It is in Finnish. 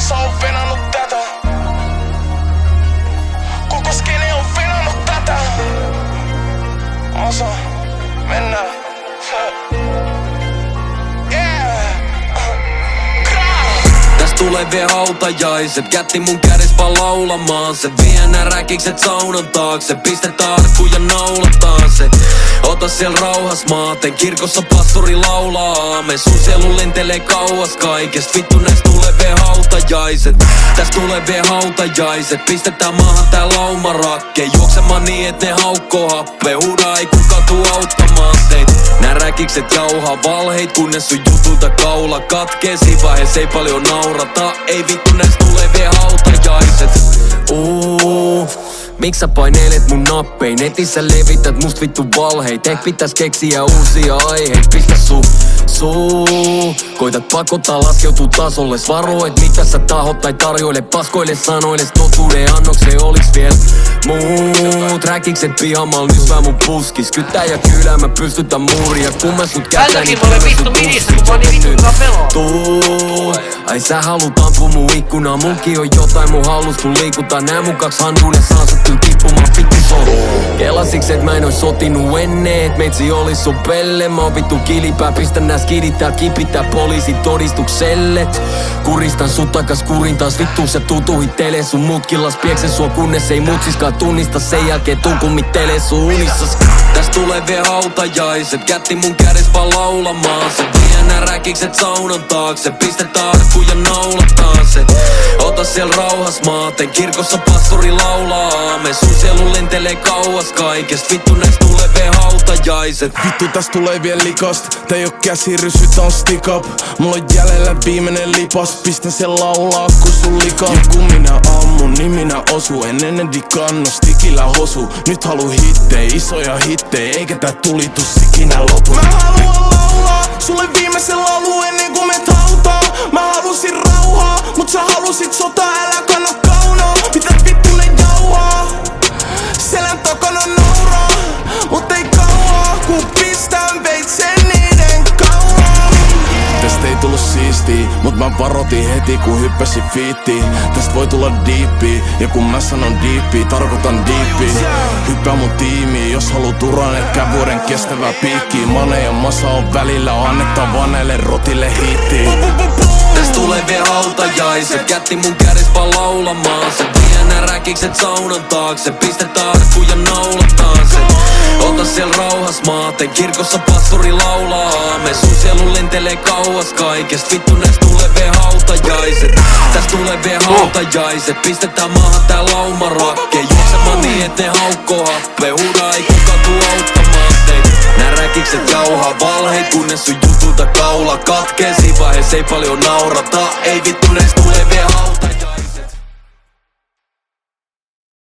kansa on venannut tätä. Koko skene on venannut tätä. Masa, mennään. Täs tulee vie hautajaiset, kätti mun kädes vaan laulamaan se. Vie nää räkikset saunan taakse, pistetään arkku ja naulataan se. Ota siellä rauhas maaten, kirkossa pastori laulaa aamen. Sun sielu lentelee kauas kaikest, vittu näis tulee vie hautajaiset. Täs tulee vie hautajaiset, pistetään maahan tää laumarakke. Juoksemaan niin et ne haukkoo happea, huudaa ei kukaan tuu auttamaan teit. Nää räkikset jauhaa valheit, kunnes sun jutulta kaula katkee. Siinä vaihees ei paljon naurata, ei vittu näis tulee vie hautajaiset. Miks sä paineilet mun nappein? Netissä levität must vittu valheit. Ehkä pitäis keksiä uusia aiheet. Pistä suu koitat pakottaa laskeutuu tasolle. Varo et mitä sä tahot tai tarjoile. Paskoille sanoille totuuden annokseen oliks vielä muut. Räkikset pihamal nysvää mun puskis. Kyttää ja kylää mä pystytän muuria. Kun mä sut kätän niin mä olen vittu minissä kun mä oon niin vittu peloo. Ai sä haluut ampua mun ikkunaa. Munkin on jotain mun hallus kun liikutaan. Nää mun kaks handuun saa sut kyllä tippumaan vittu son. Kelasiks et mä en ois sotinut ennen. Et meitsi olis sun pelle. Mä oon vittu kilipää. Pistän nää skidit tääl kipitää poliisi todistukselle. Kuristan sut takas kurin taas vittu sä tutuhittele. Sun mutkillas pieksen sua kunnes ei mutsiskaan tunnista. Sen jälkeen tukumittele sun unissas. Täs tulee vie hautajaiset. Kätti mun kädes vaan laulamaan se. Vie nää räkikset saunan taakse. Pistetään arkku ja naulataan se. Ota siellä rauhas maaten. Kirkossa pastori laulaa aamen. Sun sielu lentelee kauas kaikest. Vittu näis tulee vie hautajaiset. Vittu täs tulee vielä likast. Tää ei oo käsirysyt on stick up. Mulla on jäljellä viimeinen lipas. Pistän sen laulaa kun sun lika. Ja kun minä ammun niin minä osu. En dikannu stikillä hosu. Nyt halu hittei, isoja hittei. Eikä tää tulitus ikinä lopu. Mä haluan laulaa sulle viimeisen laulu ennen kuin me tautaa. Mä halusin rauhaa, mut sä halusit sotaa. Älä kanna kaunaa, pität vittu ne jauhaa. Selän takana nauraa, mut ei kauaa. Kun pistän veitsen niiden kaulaan. Tästä ei tullu siistii, mut mä varotin heti kun hyppäsin fiittiin. Tästä voi tulla diippi, ja kun mä sanon diippi, tarkoitan diippi. Hyppää mun tiimiin, jos haluut uran etkä vuoden kestävää piikkiä. Mane ja masa on välillä, annetaan vaneille rotille hiittiin. Täs tulee vie hautajaiset, kätti mun kädes vaan laulamaan se. Vie nää räkikset saunan taakse, pistetään arkku ja naulataan se. Ota siellä rauhas maaten, kirkossa pastori laulaa aamen. Sun sielu lentelee kauas kaikest, vittu näis tulee vie hautajaiset. Täs tulee vie hautajaiset, pistetään maahan tää laumarakke. Juoksemaan niin et ne haukkoo happea, huudaa ei kukaan tuu auttamaan teit. Nää räkikset jauhaa valheit, kunnes sun jutulta kaula katkee. Siinä vaihees ei paljon naurata, ei vittu näis tulee vie hautajaiset.